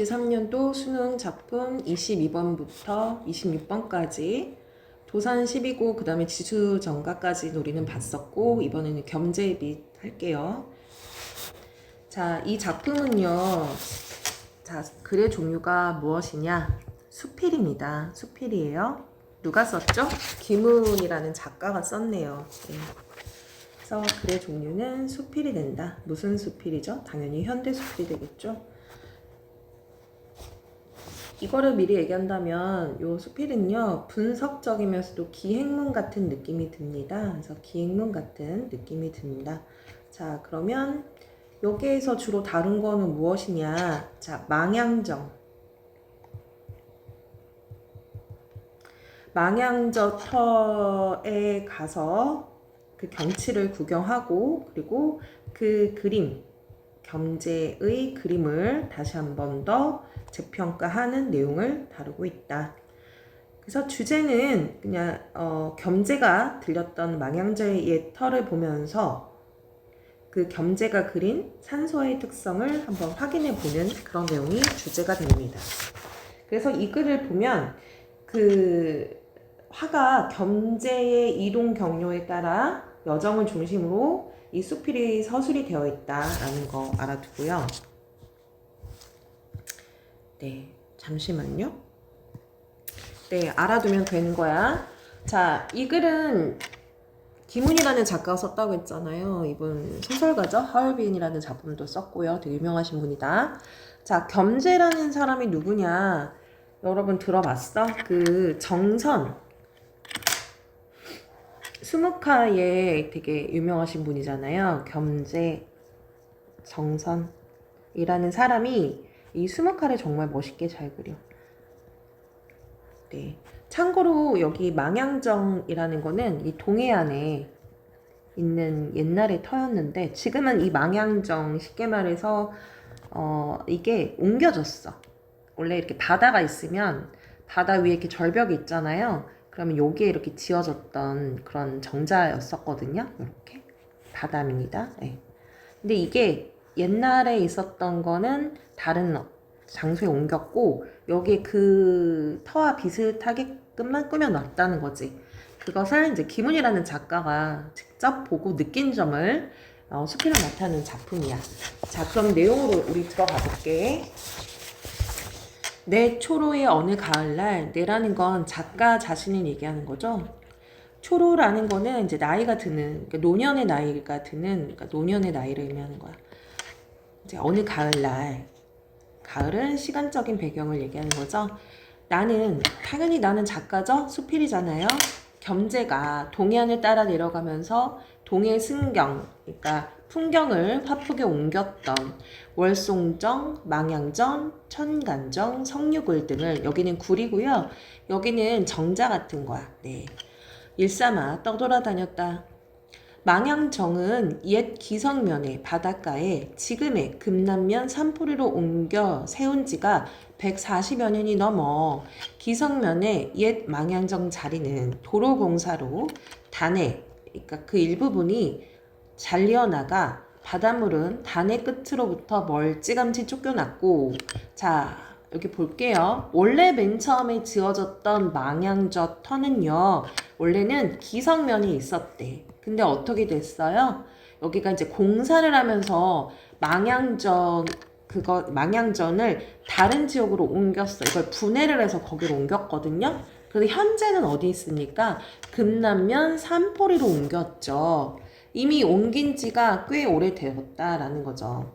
3년도 수능 작품 22번부터 26번까지 도산 12고 그 다음에 지수정가까지 우리는 봤었고, 이번에는 겸제 및 할게요. 자, 이 작품은요, 자, 글의 종류가 무엇이냐? 수필입니다. 수필이에요. 누가 썼죠? 김훈이라는 작가가 썼네요. 네. 그래서 글의 종류는 수필이 된다. 무슨 수필이죠? 당연히 현대 수필이 되겠죠. 이거를 미리 얘기한다면 요 수필은요, 분석적이면서도 기행문 같은 느낌이 듭니다. 그래서 기행문 같은 느낌이 듭니다. 자, 그러면 여기에서 주로 다룬 거는 무엇이냐? 자, 망향정. 망향저터에 가서 그 경치를 구경하고, 그리고 그 그림, 겸제의 그림을 다시 한 번 더 재평가하는 내용을 다루고 있다. 그래서 주제는 그냥 겸제가 들렸던 망향저의 옛 터를 보면서 그 겸제가 그린 산소의 특성을 한번 확인해 보는 그런 내용이 주제가 됩니다. 그래서 이 글을 보면 그 화가 겸제의 이동 경로에 따라 여정을 중심으로 이 수필이 서술이 되어 있다라는 거 알아두고요. 네, 잠시만요. 네, 알아두면 되는 거야. 자, 이 글은 김훈이라는 작가가 썼다고 했잖아요. 이분 소설가죠. 하얼빈이라는 작품도 썼고요. 되게 유명하신 분이다. 자, 겸제라는 사람이 누구냐? 여러분 들어봤어? 그 정선. 수묵화에 되게 유명하신 분이잖아요. 겸제, 정선이라는 사람이 이 수묵화를 정말 멋있게 잘 그려. 네. 참고로 여기 망향정이라는 거는 이 동해안에 있는 옛날의 터였는데, 지금은 이 망향정 쉽게 말해서 이게 옮겨졌어. 원래 이렇게 바다가 있으면 바다 위에 이렇게 절벽이 있잖아요. 그러면 여기에 이렇게 지어졌던 그런 정자였었거든요. 이렇게 바다입니다. 네. 근데 이게 옛날에 있었던 거는 다른 장소에 옮겼고, 여기에 그 터와 비슷하게끔만 꾸며놨다는 거지. 그것을 이제 김훈이라는 작가가 직접 보고 느낀 점을 수필로 나타내는 작품이야. 자, 그럼 내용으로 우리 들어가 볼게. 내 초로의 어느 가을날, 내라는 건 작가 자신을 얘기하는 거죠. 초로라는 거는 이제 나이가 드는, 그러니까 노년의 나이가 드는, 그러니까 노년의 나이를 의미하는 거야. 이제 어느 가을날, 가을은 시간적인 배경을 얘기하는 거죠. 당연히 나는 작가죠. 수필이잖아요. 겸제가 동해안을 따라 내려가면서 동해 승경, 그러니까 풍경을 화풍에 옮겼던 월송정, 망향정, 천간정, 성류굴 등을, 여기는 굴이고요. 여기는 정자 같은 거야. 네. 일삼아 떠돌아다녔다. 망향정은 옛 기성면의 바닷가에 지금의 금남면 산포리로 옮겨 세운 지가 140여 년이 넘어 기성면의 옛 망향정 자리는 도로공사로 단해, 그러니까 그 일부분이 잘려나가 바닷물은 단해 끝으로부터 멀찌감치 쫓겨났고, 자, 여기 볼게요. 원래 맨 처음에 지어졌던 망향저 터는요, 원래는 기성면이 있었대. 근데 어떻게 됐어요? 여기가 이제 공사를 하면서 망향전을 다른 지역으로 옮겼어. 이걸 분해를 해서 거기로 옮겼거든요. 그런데 현재는 어디 있습니까? 금남면 산포리로 옮겼죠. 이미 옮긴 지가 꽤 오래되었다라는 거죠.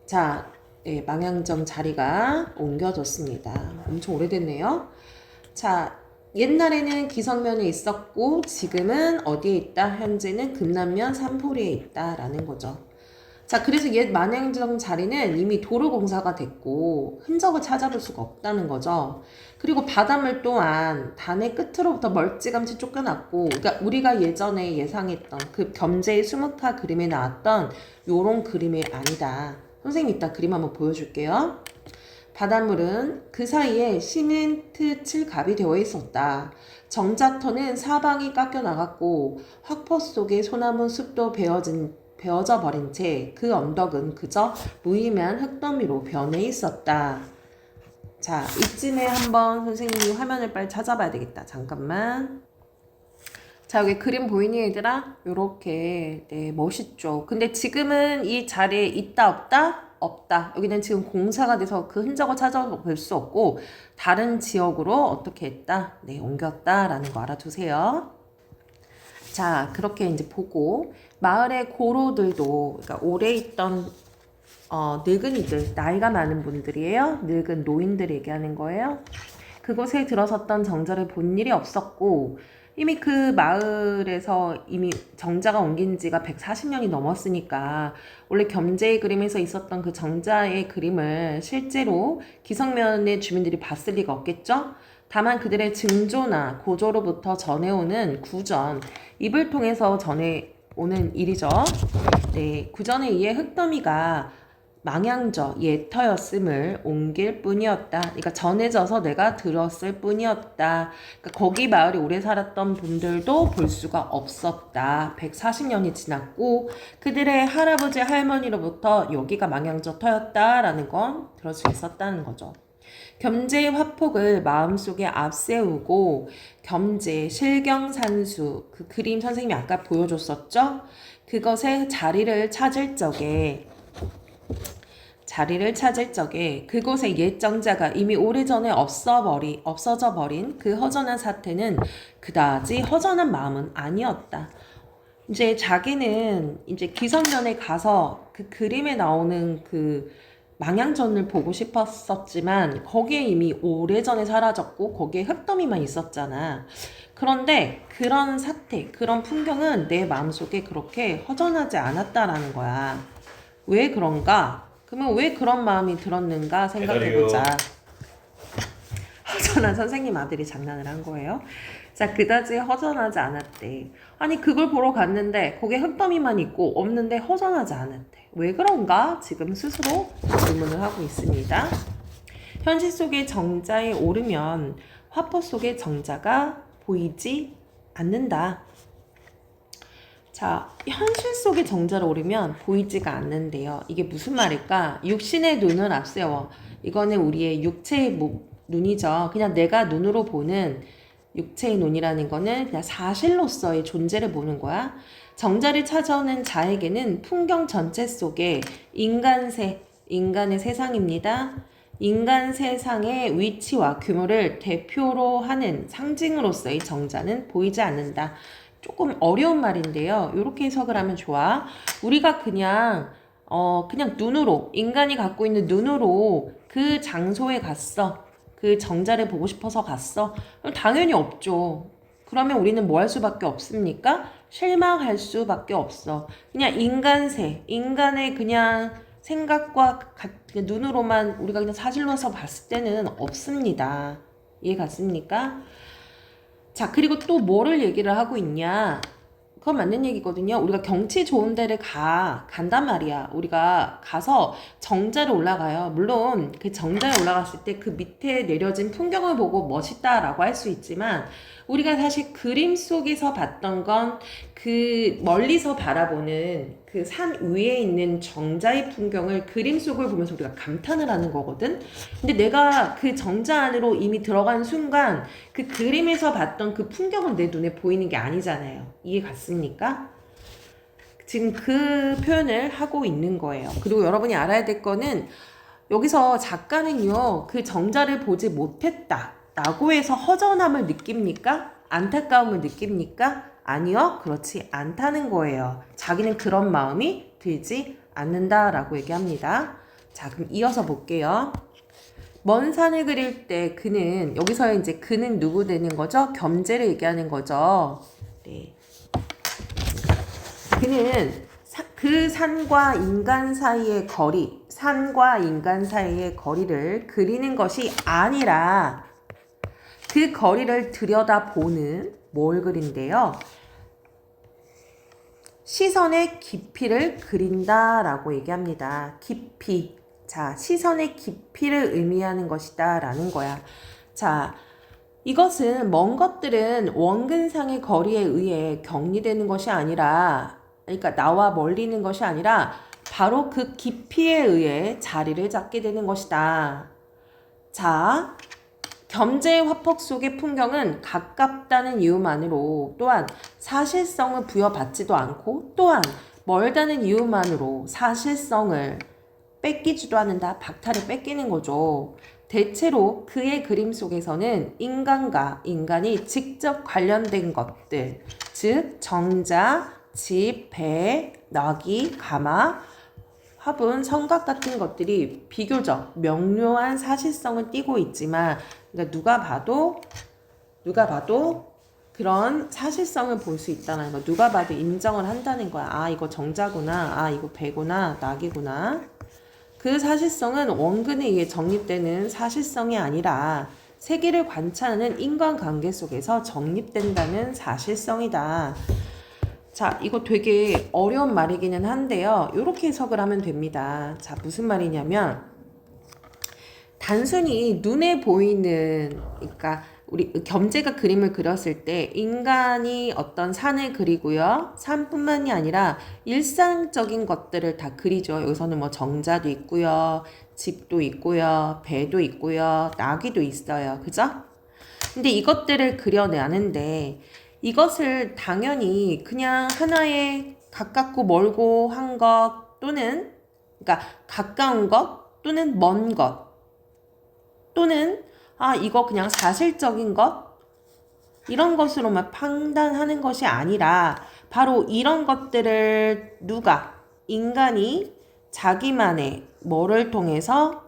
자, 네, 망향정 자리가 옮겨졌습니다. 엄청 오래됐네요. 자, 옛날에는 기성면에 있었고 지금은 어디에 있다? 현재는 금남면 산포리에 있다라는 거죠. 자, 그래서 옛 망향정 자리는 이미 도로공사가 됐고 흔적을 찾아볼 수가 없다는 거죠. 그리고 바닷물 또한 단해 끝으로부터 멀찌감치 쫓겨났고, 그러니까 우리가 예전에 예상했던 그 겸제의 수묵화 그림에 나왔던 요런 그림이 아니다. 선생님 이따 그림 한번 보여줄게요. 바닷물은 그 사이에 시멘트 칠갑이 되어 있었다. 정자터는 사방이 깎여 나갔고 확포 속에 소나무 숲도 베어진 베어져 버린 채 그 언덕은 그저 무의미한 흙더미로 변해 있었다. 자, 이쯤에 한번 선생님이 화면을 빨리 찾아봐야 되겠다. 잠깐만. 자, 여기 그림 보이니 얘들아? 요렇게 네, 멋있죠. 근데 지금은 이 자리에 있다 없다? 없다. 여기는 지금 공사가 돼서 그 흔적을 찾아볼 수 없고 다른 지역으로 어떻게 했다? 네, 옮겼다라는 거 알아두세요. 자, 그렇게 이제 보고 마을의 고로들도 그러니까 오래 있던 늙은이들, 나이가 많은 분들이에요. 늙은 노인들 얘기하는 거예요. 그곳에 들어섰던 정자를 본 일이 없었고 이미 그 마을에서 이미 정자가 옮긴 지가 140년이 넘었으니까 원래 겸재의 그림에서 있었던 그 정자의 그림을 실제로 기성면의 주민들이 봤을 리가 없겠죠? 다만 그들의 증조나 고조로부터 전해오는 구전, 입을 통해서 전해오는 일이죠. 네, 구전에 의해 흙더미가 망향저 예터였음을 옮길 뿐이었다. 그러니까 전해져서 내가 들었을 뿐이었다. 그러니까 거기 마을에 오래 살았던 분들도 볼 수가 없었다. 140년이 지났고 그들의 할아버지 할머니로부터 여기가 망향저 터였다라는 건 들을 수 있었다는 거죠. 겸재의 화폭을 마음속에 앞세우고 겸재, 실경산수 그 그림 선생님이 아까 보여줬었죠? 그것의 자리를 찾을 적에 그곳의 옛 정자가 이미 오래전에 없어져 버린 그 허전한 사태는 그다지 허전한 마음은 아니었다. 이제 자기는 이제 기성면에 가서 그 그림에 나오는 그 망향전을 보고 싶었었지만 거기에 이미 오래전에 사라졌고 거기에 흙더미만 있었잖아. 그런데 그런 사태, 그런 풍경은 내 마음속에 그렇게 허전하지 않았다라는 거야. 왜 그런가? 그러면 왜 그런 마음이 들었는가 생각해보자. 허전한 선생님 아들이 장난을 한 거예요. 자, 그다지 허전하지 않았대. 아니 그걸 보러 갔는데 거기에 흙더미만 있고 없는데 허전하지 않았대. 왜 그런가? 지금 스스로 질문을 하고 있습니다. 현실 속의 정자에 오르면 화포 속의 정자가 보이지 않는다. 자, 현실 속의 정자를 오르면 보이지가 않는데요. 이게 무슨 말일까? 육신의 눈을 앞세워. 이거는 우리의 육체의 눈이죠. 그냥 내가 눈으로 보는 육체의 눈이라는 거는 그냥 사실로서의 존재를 보는 거야. 정자를 찾아오는 자에게는 풍경 전체 속에 인간의 세상입니다. 인간 세상의 위치와 규모를 대표로 하는 상징으로서의 정자는 보이지 않는다. 조금 어려운 말인데요. 이렇게 해석을 하면 좋아. 우리가 그냥 눈으로, 인간이 갖고 있는 눈으로 그 장소에 갔어. 그 정자를 보고 싶어서 갔어. 그럼 당연히 없죠. 그러면 우리는 뭐 할 수밖에 없습니까? 실망할 수밖에 없어. 그냥 인간의 그냥 생각과 눈으로만 우리가 그냥 사실로서 봤을 때는 없습니다. 이해 갔습니까? 자, 그리고 또 뭐를 얘기를 하고 있냐? 그건 맞는 얘기거든요. 우리가 경치 좋은 데를 간단 말이야. 우리가 가서 정자를 올라가요. 물론 그 정자에 올라갔을 때 그 밑에 내려진 풍경을 보고 멋있다라고 할 수 있지만 우리가 사실 그림 속에서 봤던 건 그 멀리서 바라보는 그 산 위에 있는 정자의 풍경을 그림 속을 보면서 우리가 감탄을 하는 거거든. 근데 내가 그 정자 안으로 이미 들어간 순간 그 그림에서 봤던 그 풍경은 내 눈에 보이는 게 아니잖아요. 이해 갔습니까? 지금 그 표현을 하고 있는 거예요. 그리고 여러분이 알아야 될 거는 여기서 작가는요, 그 정자를 보지 못했다 라고 해서 허전함을 느낍니까? 안타까움을 느낍니까? 아니요, 그렇지 않다는 거예요. 자기는 그런 마음이 들지 않는다라고 얘기합니다. 자, 그럼 이어서 볼게요. 먼 산을 그릴 때 그는, 여기서 이제 그는 누구 되는 거죠? 겸재를 얘기하는 거죠. 네. 그는 그 산과 인간 사이의 거리를 그리는 것이 아니라 그 거리를 들여다보는 뭘 그린대요? 시선의 깊이를 그린다라고 얘기합니다. 깊이. 자, 시선의 깊이를 의미하는 것이다 라는 거야. 자, 이것은 먼 것들은 원근상의 거리에 의해 격리되는 것이 아니라 그러니까 나와 멀리는 것이 아니라 바로 그 깊이에 의해 자리를 잡게 되는 것이다. 자, 겸재의 화폭 속의 풍경은 가깝다는 이유만으로 또한 사실성을 부여받지도 않고 또한 멀다는 이유만으로 사실성을 뺏기지도 않는다. 박탈을 뺏기는 거죠. 대체로 그의 그림 속에서는 인간과 인간이 직접 관련된 것들, 즉 정자, 집, 배, 나귀, 가마, 화분, 성각 같은 것들이 비교적 명료한 사실성을 띠고 있지만 그러니까 누가 봐도 그런 사실성을 볼 수 있다는 거. 누가 봐도 인정을 한다는 거야. 아, 이거 정자구나. 아, 이거 배구나. 낙이구나. 그 사실성은 원근에 의해 정립되는 사실성이 아니라 세계를 관찰하는 인간관계 속에서 정립된다는 사실성이다. 자, 이거 되게 어려운 말이기는 한데요. 이렇게 해석을 하면 됩니다. 자, 무슨 말이냐면 단순히 눈에 보이는, 그러니까 우리 겸재가 그림을 그렸을 때 인간이 어떤 산을 그리고요. 산뿐만이 아니라 일상적인 것들을 다 그리죠. 여기서는 뭐 정자도 있고요. 집도 있고요. 배도 있고요. 나귀도 있어요. 그죠? 근데 이것들을 그려내는데 이것을 당연히 그냥 하나의 가깝고 멀고 한 것 또는 그러니까 가까운 것 또는 먼 것 또는 아 이거 그냥 사실적인 것 이런 것으로만 판단하는 것이 아니라 바로 이런 것들을 누가 인간이 자기만의 뭐를 통해서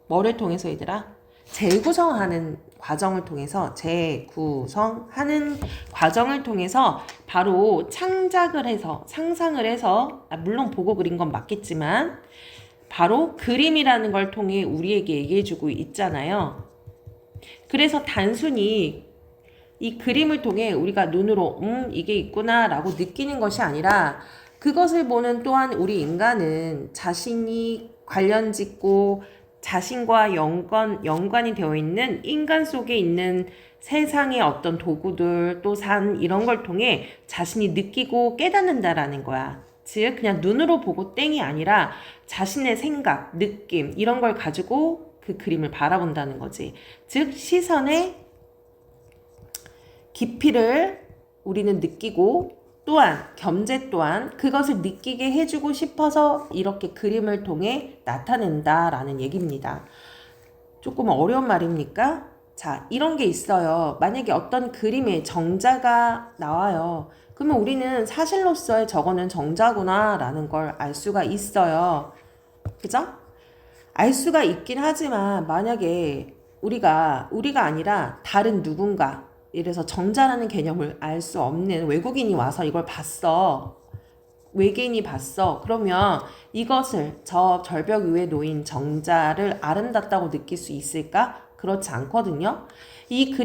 얘들아 재구성하는 과정을 통해서 재구성하는 과정을 통해서 바로 창작을 해서 상상을 해서 물론 보고 그린 건 맞겠지만 바로 그림이라는 걸 통해 우리에게 얘기해주고 있잖아요. 그래서 단순히 이 그림을 통해 우리가 눈으로 이게 있구나 라고 느끼는 것이 아니라 그것을 보는 또한 우리 인간은 자신이 관련 짓고 자신과 연관이 되어 있는 인간 속에 있는 세상의 어떤 도구들 또 산 이런 걸 통해 자신이 느끼고 깨닫는다라는 거야. 즉 그냥 눈으로 보고 땡이 아니라 자신의 생각, 느낌 이런 걸 가지고 그 그림을 바라본다는 거지. 즉 시선의 깊이를 우리는 느끼고 또한 겸재 또한 그것을 느끼게 해주고 싶어서 이렇게 그림을 통해 나타낸다라는 얘기입니다. 조금 어려운 말입니까? 자, 이런 게 있어요. 만약에 어떤 그림에 정자가 나와요. 그러면 우리는 사실로서의 저거는 정자구나 라는 걸 알 수가 있어요. 그죠? 알 수가 있긴 하지만 만약에 우리가 아니라 다른 누군가 이래서 정자라는 개념을 알 수 없는 외국인이 와서 이걸 봤어. 외계인이 봤어. 그러면 이것을 저 절벽 위에 놓인 정자를 아름답다고 느낄 수 있을까? 그렇지 않거든요. 이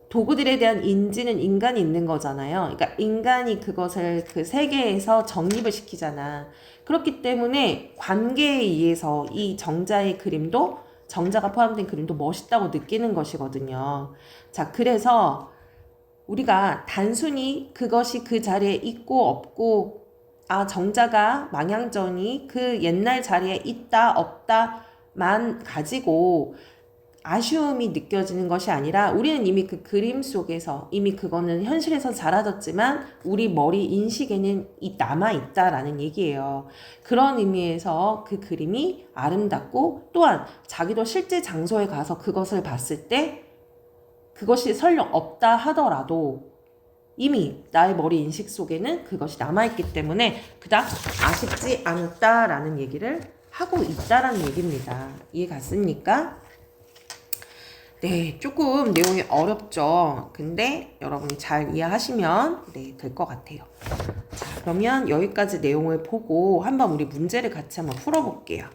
도구들에 대한 인지는 인간이 있는 거잖아요. 그러니까 인간이 그것을 그 세계에서 정립을 시키잖아. 그렇기 때문에 관계에 의해서 이 정자의 그림도 정자가 포함된 그림도 멋있다고 느끼는 것이거든요. 자, 그래서 우리가 단순히 그것이 그 자리에 있고 없고 아 정자가 망향전이 그 옛날 자리에 있다 없다만 가지고 아쉬움이 느껴지는 것이 아니라 우리는 이미 그 그림 속에서 이미 그거는 현실에서 사라졌지만 우리 머리 인식에는 남아있다라는 얘기예요. 그런 의미에서 그 그림이 아름답고 또한 자기도 실제 장소에 가서 그것을 봤을 때 그것이 설령 없다 하더라도 이미 나의 머리 인식 속에는 그것이 남아있기 때문에 그닥 아쉽지 않다라는 얘기를 하고 있다라는 얘기입니다. 이해 갔습니까? 네, 조금 내용이 어렵죠. 근데 여러분이 잘 이해하시면 될 것 같아요. 자, 그러면 여기까지 내용을 보고 한번 우리 문제를 같이 한번 풀어볼게요.